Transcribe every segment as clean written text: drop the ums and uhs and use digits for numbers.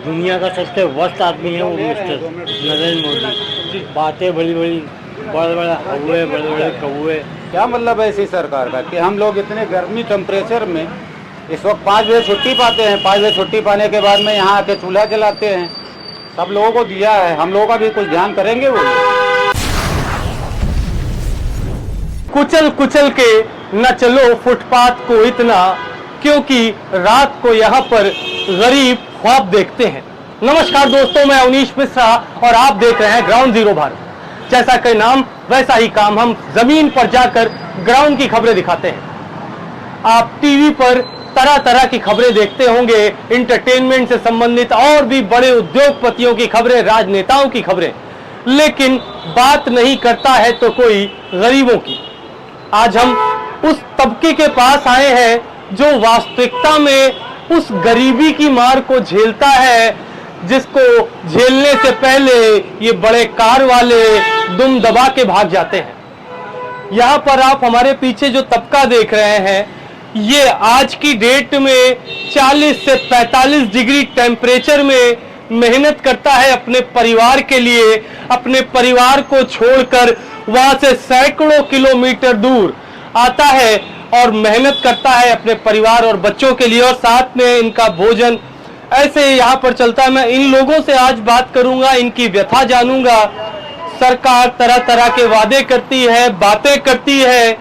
दुनिया का सबसे वर्स्ट आदमी है वो मिस्टर नरेंद्र मोदी। बातें बड़ी बड़ी, बड़े बड़े हौवे, बड़े बड़े कौवे। क्या मतलब है इसी सरकार का कि हम लोग इतने गर्मी टेम्परेचर में इस वक्त 5 बजे छुट्टी पाते हैं। 5 बजे छुट्टी पाने के बाद में यहाँ आके चूल्हा जलाते हैं। सब लोगों को दिया है, हम लोगों का भी कुछ ध्यान करेंगे वो लोग। कुचल कुचल के न चलो फुटपाथ को इतना, क्योंकि रात को यहाँ पर गरीब ख्वाब देखते हैं। नमस्कार दोस्तों, मैं अवनीश मिश्रा और आप देख रहे हैं ग्राउंड जीरो भारत। जैसा कि नाम वैसा ही काम, हम जमीन पर जाकर ग्राउंड की खबरें दिखाते हैं। आप टीवी पर तरह तरह की खबरें देखते होंगे, इंटरटेनमेंट से संबंधित और भी बड़े उद्योगपतियों की खबरें, राजनेताओं की खबरें, लेकिन बात नहीं करता है तो कोई गरीबों की। आज हम उस तबके के पास आए हैं जो वास्तविकता में उस गरीबी की मार को झेलता है, जिसको झेलने से पहले ये बड़े कार वाले दुम दबा के भाग जाते हैं। यहाँ पर आप हमारे पीछे जो तबका देख रहे हैं, ये आज की डेट में 40 से 45 डिग्री टेम्परेचर में मेहनत करता है अपने परिवार के लिए। अपने परिवार को छोड़कर वहां से सैकड़ों किलोमीटर दूर आता है और मेहनत करता है अपने परिवार और बच्चों के लिए, और साथ में इनका भोजन ऐसे यहाँ पर चलता है। मैं इन लोगों से आज बात करूंगा, इनकी व्यथा जानूंगा। सरकार तरह तरह के वादे करती है, बातें करती है,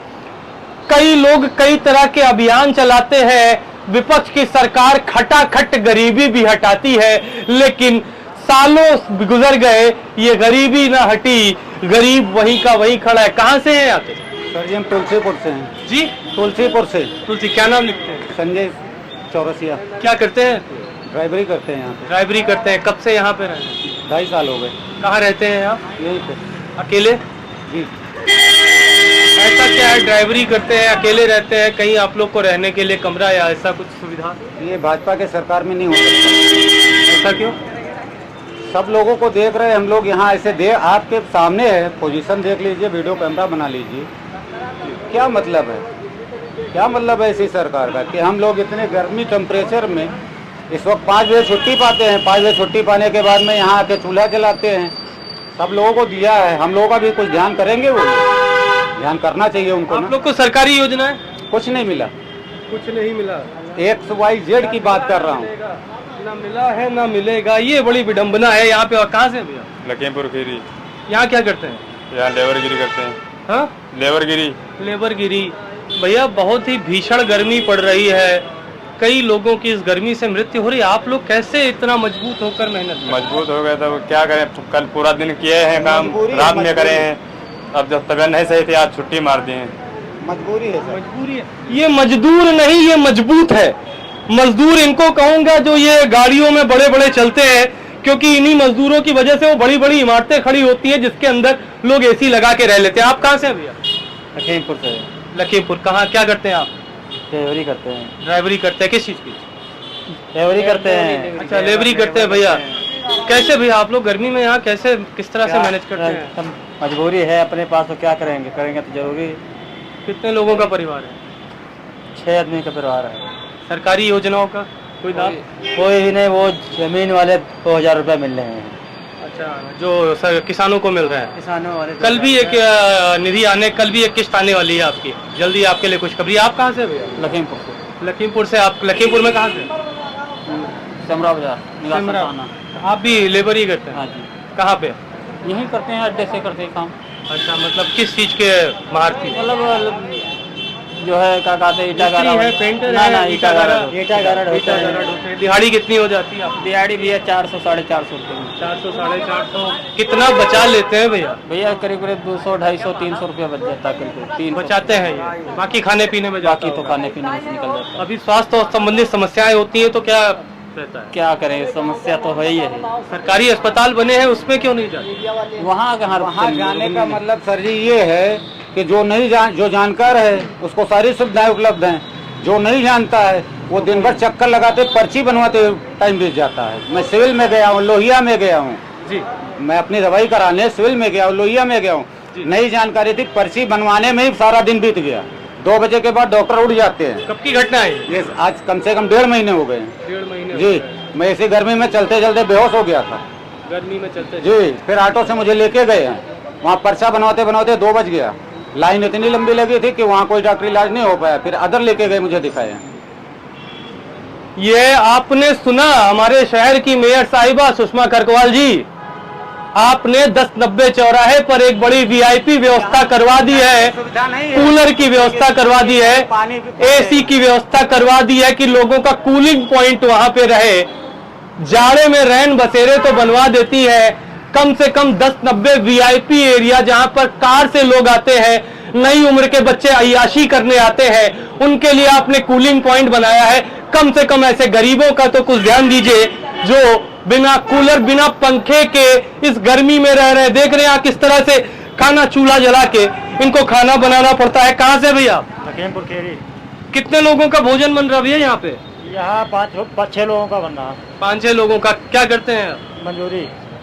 कई लोग कई तरह के अभियान चलाते हैं। विपक्ष की सरकार खटाखट गरीबी भी हटाती है, लेकिन सालों गुजर गए, ये गरीबी ना हटी, गरीब वहीं का वहीं खड़ा है। कहाँ से हैं आते? सर जी हम तुलसीपुर से हैं। जी तुलसीपुर से। तुलसी, क्या नाम लिखते हैं? संजय चौरसिया। क्या करते हैं? ड्राइवरी करते हैं यहाँ पे। ड्राइवरी करते हैं। कब से यहाँ पे रहते हैं? 2.5 साल हो गए। कहाँ रहते हैं आप? यहीं पे। अकेले? जी। ऐसा क्या है, ड्राइवरी करते हैं, अकेले रहते हैं, कहीं आप लोग को रहने के लिए कमरा या ऐसा कुछ सुविधा? ये भाजपा के सरकार में नहीं हो सकता। ऐसा क्यों? सब लोगों को देख रहे हैं हम लोग यहाँ ऐसे दे, आपके सामने है, पोजीशन देख लीजिए, वीडियो कैमरा बना लीजिए। क्या मतलब है, क्या मतलब है इसी सरकार का कि हम लोग इतने गर्मी टेम्परेचर में इस वक्त 5 बजे छुट्टी पाते हैं। 5 बजे छुट्टी पाने के बाद में यहाँ आके चूल्हा जलाते हैं। सब लोगों को दिया है, हम लोगों का भी कुछ ध्यान करेंगे वो लोग। ध्यान करना चाहिए उनको। आप लोग को सरकारी योजना है? कुछ नहीं मिला, कुछ नहीं मिला। XYZ की बात कर रहा हूँ। ना मिला है ना मिलेगा, ये बड़ी विडंबना है यहाँ पे। और कहाँ से भैया? लखीमपुर खीरी। यहाँ क्या करते हैं? यहाँ लेबरगिरी करते हैं। हाँ, लेबरगिरी। लेबरगिरी। भैया बहुत ही भीषण गर्मी पड़ रही है, कई लोगों की इस गर्मी से मृत्यु हो रही है। आप लोग कैसे इतना मजबूत होकर मेहनत? मजबूत हो गए तो क्या करें, कल पूरा दिन किए हैं काम, रात में करे हैं। अब जब तबीयत नहीं सही थी, आज छुट्टी मार दी है। मजबूरी है सर। मजबूरी है। ये मजदूर नहीं, ये मजबूत है। मजदूर इनको कहूंगा जो ये गाड़ियों में बड़े बड़े चलते हैं, क्योंकि इन्हीं मजदूरों की वजह से वो बड़ी बड़ी इमारतें खड़ी होती हैं जिसके अंदर लोग AC लगा के रह लेते हैं। आप कहाँ से हैं भैया? लखीमपुर से। लखीमपुर। कहाँ, क्या करते हैं आप? ड्राइवरी करते हैं। ड्राइवरी करते हैं, किस चीज की? लेबरी करते हैं। अच्छा, लेबरी करते हैं भैया। कैसे भैया आप लोग गर्मी में यहाँ कैसे, किस तरह से मैनेज करते हैं? मजबूरी है अपने पास, तो क्या करेंगे, करेंगे तो जरूरी। कितने लोगों का परिवार है? 6 आदमी का परिवार है। सरकारी योजनाओं का कोई लाभ? कोई भी नहीं, वो जमीन वाले 2000 रुपये मिल रहे हैं। अच्छा, जो किसानों को मिल रहा है। किसानों वाले कल भी एक निधि आने, कल भी एक किस्त आने वाली है आपकी, जल्दी आपके लिए खुशखबरी। आप कहाँ से भैया? लखीमपुर से। लखीमपुर से। आप लखीमपुर में कहाँ से? समरा बाजार। सिमरा। आप भी लेबर ही करते हैं? हाँ जी। कहाँ पे? यहीं करते हैं, अड्डे से करते हैं काम। अच्छा, मतलब किस चीज के महारथी? मतलब जो है क्या कहते हैं, ईटा मिस्त्री गारा है, पेंटर ना, है, ना, ईटा गारा ईटा होता है। होते हैं। दिहाड़ी कितनी हो जाती है आपकी? दिहाड़ी भी है 400 450 रुपये में। 400 450। कितना बचा लेते हैं भैया? भैया करीब करीब 200 250 300 रुपया बच जाता है। करीब 3 बचाते हैं ये, बाकी खाने पीने में जाता बाकी तो होगा। खाने पीने में से निकल जाता है। अभी स्वास्थ्य संबंधित समस्याएं होती हैं तो क्या रहता है? क्या करें, समस्या तो है ही है। सरकारी अस्पताल बने हैं, उसमें क्यों नहीं जाते? वहाँ जाने का मतलब सर जी ये है कि जो जानकार है उसको सारी सुविधाएं उपलब्ध हैं। जो नहीं जानता है वो दिन भर चक्कर लगाते, पर्ची बनवाते टाइम बीत जाता है। मैं सिविल में गया हूँ, लोहिया में गया हूँ जी। मैं अपनी दवाई कराने सिविल में गया हूँ, लोहिया में गया हूँ। नई जानकारी थी, पर्ची बनवाने में ही सारा दिन बीत गया। 2 बजे के बाद डॉक्टर उठ जाते हैं। कब की घटना है? ये आज कम से कम 1.5 महीने हो गए। 1.5 महीने जी। मैं इसी गर्मी में चलते चलते बेहोश हो गया था गर्मी में चलते जी। फिर ऑटो से मुझे लेके गए हैं, वहाँ पर्चा बनवाते बनवाते 2 बज गया। लाइन इतनी लंबी लगी थी कि वहाँ कोई डॉक्टरी इलाज नहीं हो पाया। फिर अदर लेके गए, मुझे दिखाए। ये आपने सुना हमारे शहर की मेयर साहिबा सुषमा करकवाल जी, आपने 1090 चौराहे पर एक बड़ी वीआईपी व्यवस्था करवा दी है, कूलर की व्यवस्था करवा दी है, एसी की व्यवस्था करवा दी है कि लोगों का कूलिंग पॉइंट वहां पे रहे। जाड़े में रैन बसेरे तो बनवा देती है, कम से कम 1090 वीआईपी एरिया जहां पर कार से लोग आते हैं, नई उम्र के बच्चे अय्याशी करने आते हैं, उनके लिए आपने कूलिंग पॉइंट बनाया है। कम से कम ऐसे गरीबों का तो कुछ ध्यान दीजिए जो बिना कूलर बिना पंखे के इस गर्मी में रह रहे हैं। देख रहे हैं आप किस तरह से खाना चूल्हा जला के इनको खाना बनाना पड़ता है। कहाँ से भैया? लखीमपुर खीरी। कितने लोगों का भोजन बन रहा भैया यहाँ पे? यहाँ 5-6 लोगों का बन रहा। 5-6 लोगों का। क्या करते हैं?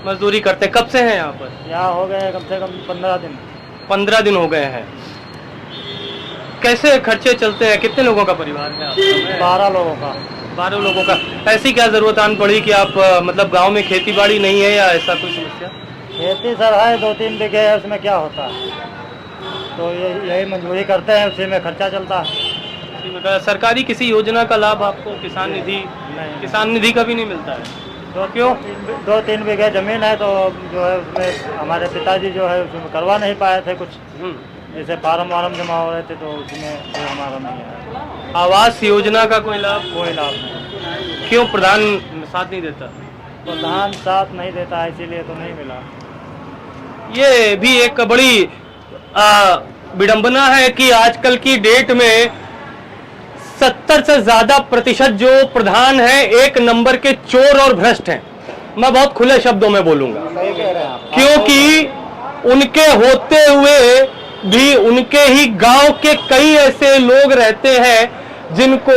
मजदूरी करते हैं। कब से हैं यहाँ पर? यहाँ हो गए कम से कम 15 दिन। 15 दिन हो गए हैं। कैसे खर्चे चलते हैं? कितने लोगों का परिवार है आपका? 12 लोगों का। 12 लोगों का। ऐसी क्या जरूरत आन पड़ी कि आप मतलब गांव में खेती बाड़ी नहीं है या ऐसा कोई समस्या? खेती सर है, 2-3 बीघे है, उसमें क्या होता है, तो यही मजदूरी करते हैं, उसी में खर्चा चलता है। सरकारी किसी योजना का लाभ आपको? किसान निधि? नहीं। किसान निधि का भी नहीं मिलता है? क्यों? 2-3 बीघे जमीन है, तो जो है उसमें हमारे पिताजी जो है उसमें करवा नहीं पाए थे कुछ, जैसे फार्म वार्म जमा हो रहे थे, तो उसमें कोई हमारा नहीं है। आवास योजना का कोई लाभ? कोई लाभ नहीं। क्यों प्रधान साथ नहीं देता? प्रधान साथ नहीं देता है, इसीलिए तो नहीं मिला। ये भी एक बड़ी विडंबना है कि आजकल की डेट में 70 से ज्यादा प्रतिशत जो प्रधान है 1 नंबर के चोर और भ्रष्ट हैं। मैं बहुत खुले शब्दों में बोलूंगा, सही कह रहे हैं आप। क्योंकि उनके होते हुए भी उनके ही गांव के कई ऐसे लोग रहते हैं जिनको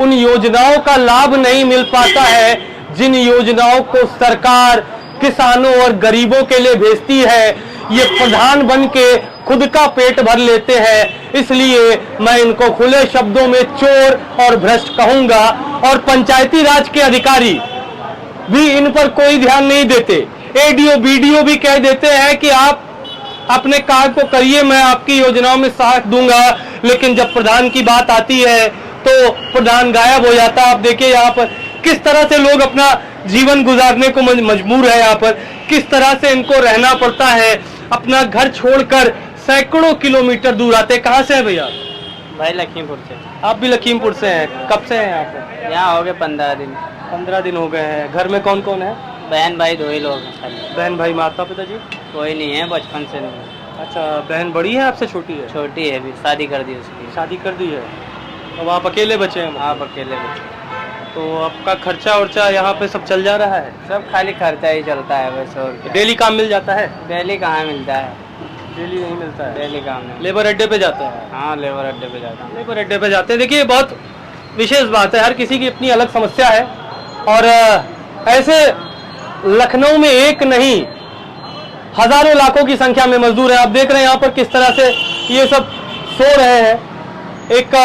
उन योजनाओं का लाभ नहीं मिल पाता है, जिन योजनाओं को सरकार किसानों और गरीबों के लिए भेजती है। ये प्रधान बन के खुद का पेट भर लेते हैं, इसलिए मैं इनको खुले शब्दों में चोर और भ्रष्ट कहूंगा। और पंचायती राज के अधिकारी भी इन पर कोई ध्यान नहीं देते। एडीओ बीडीओ भी कह देते हैं कि आप अपने कार्य को करिए, मैं आपकी योजनाओं में साथ दूंगा, लेकिन जब प्रधान की बात आती है तो प्रधान गायब हो जाता है। आप देखिए यहाँ पर किस तरह से लोग अपना जीवन गुजारने को मजबूर है, यहाँ पर किस तरह से इनको रहना पड़ता है, अपना घर छोड़कर सैकड़ों किलोमीटर दूर आते। कहाँ से है भैया? भाई लखीमपुर से। आप भी लखीमपुर से हैं? कब से हैं यहाँ पर? यहाँ हो गए 15 दिन। 15 दिन हो गए हैं। घर में कौन कौन है? बहन भाई 2 ही लोग हैं खाली। बहन भाई, माता पिताजी? कोई नहीं है, बचपन से नहीं। अच्छा, बहन बड़ी है आपसे छोटी है? छोटी है, अभी शादी कर दी उसकी। शादी कर दी है, अब आप अकेले बचे हैं? आप अकेले बच्चे। तो आपका खर्चा वर्चा यहाँ पे सब चल जा रहा है? सब खाली खर्चा ही चलता है बस, और क्या। डेली काम मिल जाता है? डेली कहाँ मिलता है, डेली नहीं मिलता है। डेली काम नहीं। लेबर अड्डे पे जाते हैं? हाँ, लेबर अड्डे पे जाता हूँ। लेबर अड्डे पे जाते हैं। देखिए, बहुत विशेष बात है, हर किसी की अपनी अलग समस्या है। और ऐसे लखनऊ में एक नहीं, हजारों लाखों की संख्या में मजदूर है। आप देख रहे हैं यहाँ पर किस तरह से ये सब सो रहे हैं। एक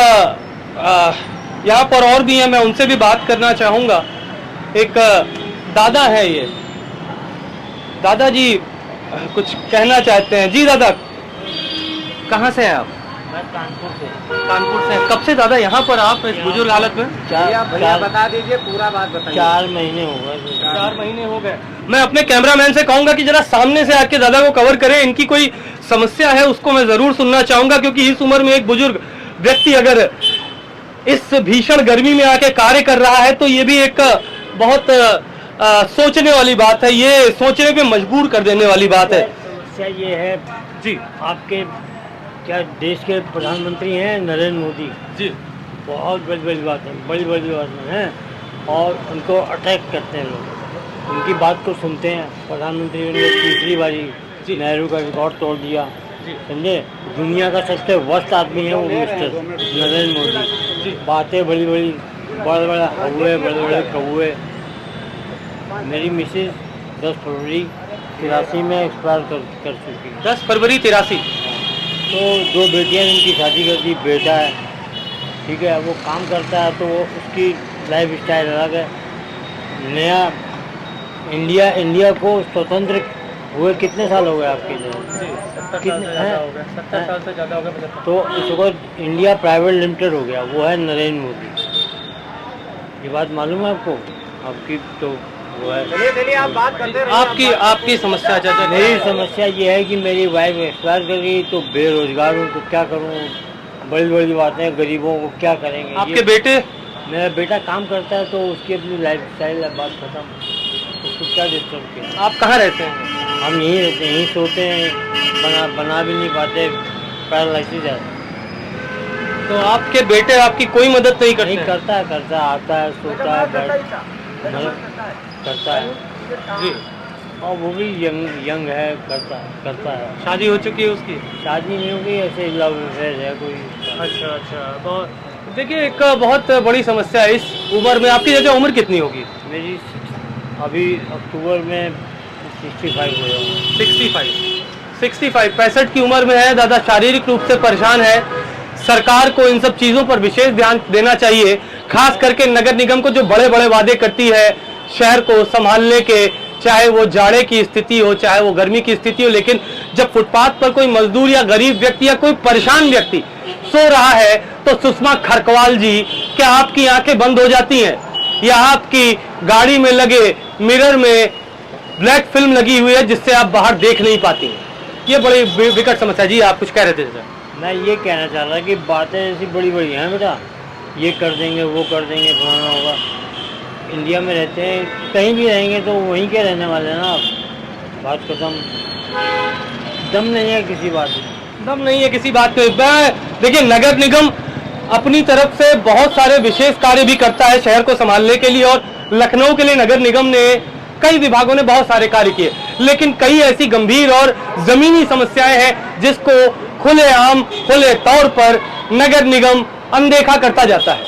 यहाँ पर और भी है, मैं उनसे भी बात करना चाहूंगा। एक दादा है, ये दादाजी कुछ कहना चाहते हैं। जी दादा, कहाँ से हैं आप? मैं कानपुर से। कानपुर से। कब से दादा यहाँ पर आप इस बुजुर्ग हालत में? भैया बता दीजिए, पूरा बात बताइए। 4 महीने हो गए। 4 महीने हो गए। मैं अपने कैमरामैन से कहूंगा कि जरा सामने से आके दादा को कवर करें। इनकी कोई समस्या है उसको मैं जरूर सुनना चाहूंगा, क्योंकि इस उम्र में एक बुजुर्ग व्यक्ति अगर इस भीषण गर्मी में आके कार्य कर रहा है तो ये भी एक बहुत सोचने वाली बात है, ये सोचने पे मजबूर कर देने वाली बात है। समस्या ये है जी, आपके क्या देश के प्रधानमंत्री हैं नरेंद्र मोदी जी, बहुत बड़ी बात है, बड़ी बात है, और उनको अटैक करते हैं लोग, उनकी बात को सुनते हैं। प्रधानमंत्री ने 3री बारी नेहरू का रिकॉर्ड तोड़ दिया, समझे। दुनिया का सबसे वर्स्ट आदमी है वो मिस्टर नरेंद्र मोदी। बातें बड़ी बड़े हौवे, बड़े कौवे। मेरी मिसेज 10 फरवरी 83 में एक्सपायर कर चुकी है। 10 फरवरी 83। तो 2 बेटियां इनकी शादी कर दी, बेटा है, ठीक है, वो काम करता है तो वो उसकी लाइफ स्टाइल अलग है, नया इंडिया को स्वतंत्र हुए कितने साल हो गए आपके लिए? 70 साल से ज़्यादा हो गया। तो इसको इंडिया प्राइवेट लिमिटेड हो गया, वो है नरेंद्र मोदी। ये बात मालूम है आपको? आपकी तो वो है। चलिए आप बात करते आपकी समस्या चाचा मेरी समस्या ये है कि मेरी वाइफ एक्सपायर कर गई, तो बेरोजगार हूँ, तो क्या करूँ? बड़ी बड़ी बातें, गरीबों को क्या करेंगे? आपके बेटे? मेरा बेटा काम करता है, तो उसकी अपनी लाइफ स्टाइल है, बात खत्म। उसको क्या डिस्टर्ब किया? आप कहाँ रहते हैं? हम यहीं रहते हैं, यहीं सोते हैं, बना भी नहीं पाते, पैरालिसिस है। तो आपके बेटे आपकी कोई मदद नहीं करते? नहीं करता है, आता है, सोता है, मतलब करता है जी। और वो भी यंग है, करता है। शादी हो चुकी है उसकी? शादी नहीं होगी, ऐसे लव अफेयर है कोई। अच्छा। तो देखिए, एक बहुत बड़ी समस्या है इस उम्र में। आपकी जैसे उम्र कितनी होगी? मेरी अभी अक्टूबर में 65 हो जाऊँगा। 65 65 की उम्र में है दादा, शारीरिक रूप से परेशान है। सरकार को इन सब चीज़ों पर विशेष ध्यान देना चाहिए, खास करके नगर निगम को, जो बड़े बड़े वादे करती है शहर को संभालने के, चाहे वो जाड़े की स्थिति हो, चाहे वो गर्मी की स्थिति हो। लेकिन जब फुटपाथ पर कोई मजदूर या गरीब व्यक्ति या कोई परेशान व्यक्ति सो रहा है, तो सुषमा खरकवाल जी, क्या आपकी आंखें बंद हो जाती हैं? या आपकी गाड़ी में लगे मिरर में ब्लैक फिल्म लगी हुई है जिससे आप बाहर देख नहीं पाती हैं? ये बड़ी विकट समस्या। जी आप कुछ कह रहे थे सर? मैं ये कहना चाह रहा कि बातें ऐसी बड़ी बड़ी हैं बेटा, ये कर देंगे, वो कर देंगे, फलाना होगा। इंडिया में रहते हैं, कहीं भी रहेंगे तो वहीं के रहने वाले हैं ना आप, बात खत्म। दम नहीं है किसी बात में, दम नहीं है किसी बात पे। देखिए, नगर निगम अपनी तरफ से बहुत सारे विशेष कार्य भी करता है शहर को संभालने के लिए, और लखनऊ के लिए नगर निगम ने, कई विभागों ने बहुत सारे कार्य किए। लेकिन कई ऐसी गंभीर और जमीनी समस्याएं हैं जिसको खुलेआम, खुले तौर पर नगर निगम अनदेखा करता जाता है।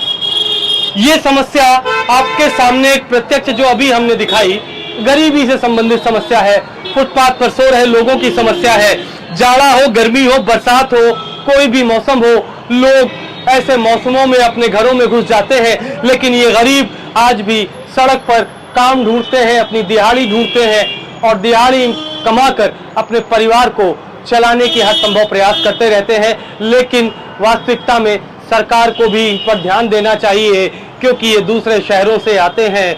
ये समस्या आपके सामने एक प्रत्यक्ष जो अभी हमने दिखाई, गरीबी से संबंधित समस्या है, फुटपाथ पर सो रहे लोगों की समस्या है। जाड़ा हो, गर्मी हो, बरसात हो, कोई भी मौसम हो, लोग ऐसे मौसमों में अपने घरों में घुस जाते हैं। लेकिन ये गरीब आज भी सड़क पर काम ढूंढते हैं, अपनी दिहाड़ी ढूंढते हैं, और दिहाड़ी कमाकर अपने परिवार को चलाने की हर संभव प्रयास करते रहते हैं। लेकिन वास्तविकता में सरकार को भी इन पर ध्यान देना चाहिए, क्योंकि ये दूसरे शहरों से आते हैं,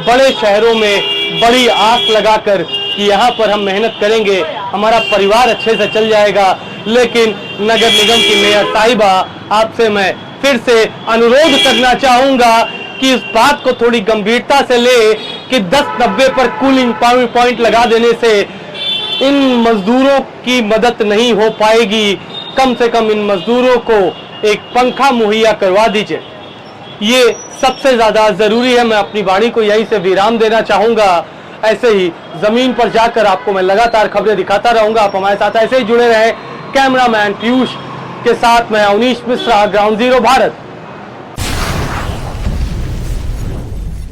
बड़े शहरों में बड़ी आस लगाकर कि यहाँ पर हम मेहनत करेंगे, हमारा परिवार अच्छे से चल जाएगा। लेकिन नगर निगम की मेयर साहिबा, आपसे मैं फिर से अनुरोध करना चाहूँगा कि इस बात को थोड़ी गंभीरता से ले कि 10-90 पर कूलिंग पॉइंट लगा देने से इन मजदूरों की मदद नहीं हो पाएगी। कम से कम इन मजदूरों को एक पंखा मुहैया करवा दीजिए, ये सबसे ज्यादा जरूरी है। मैं अपनी वाणी को यहीं से विराम देना चाहूंगा। ऐसे ही जमीन पर जाकर आपको मैं लगातार खबरें दिखाता रहूंगा। आप हमारे साथ ऐसे ही जुड़े रहें। कैमरामैन पीयूष के साथ मैं अवनीश मिश्रा, ग्राउंड जीरो भारत।